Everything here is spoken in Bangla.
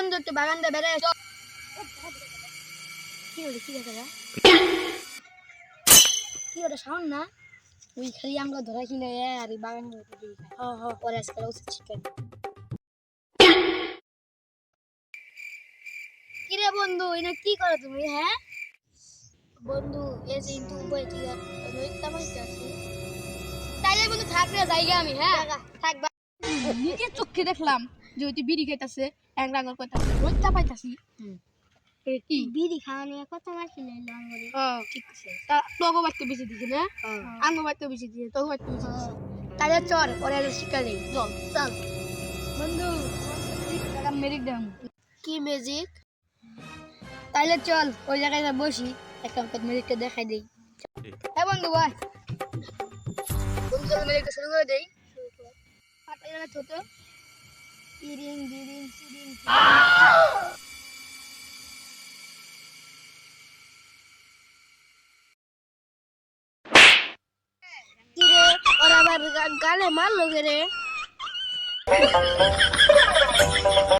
বন্ধু একটু বাগান দিয়ে বেড়ে কি হলো কি দেখা কি ওটা সাউন্ড না ওই খালি আমরা ধরা কিনে আর এই বাগান পরে আজকে উচিত চিকেন কিরে বন্ধু এটা কি করো তুমি হ্যাঁ বন্ধু এই যে ইন্তু বই কি নইতা মাইতে আছে তাইলে বন্ধু থাকরে জায়গা আমি হ্যাঁ থাকবা নিজে চোখে দেখলাম যে ওই বিড়ি খাইতাছে এক রাঙর কথা নইতা পাইতাছি কি বিড়ি খাওয়া নিয়ে কত মার কিনে লং করে ঠিক আছে তা তোগো বাড়তে বেশি দিছে না আঙ্গো বাড়তে বেশি দিছে তোগো বাড়তে বেশি দিছে তাহলে চল ওরে শিক্ষা দেই চল চল বন্ধু টাকা মেরিক দাম কি ম্যাজিক তাইলে চল ওই জায়গায় বসি একটা মেরিকটা দেখাই দেই হ্যাঁ বন্ধু ভাই বন্ধু চল মেরিকটা শুরু করে দেই হাতে জায়গা ছোট ইরিং বিরিং সিরিং কিরে ওরা আবার গালে মারলো রে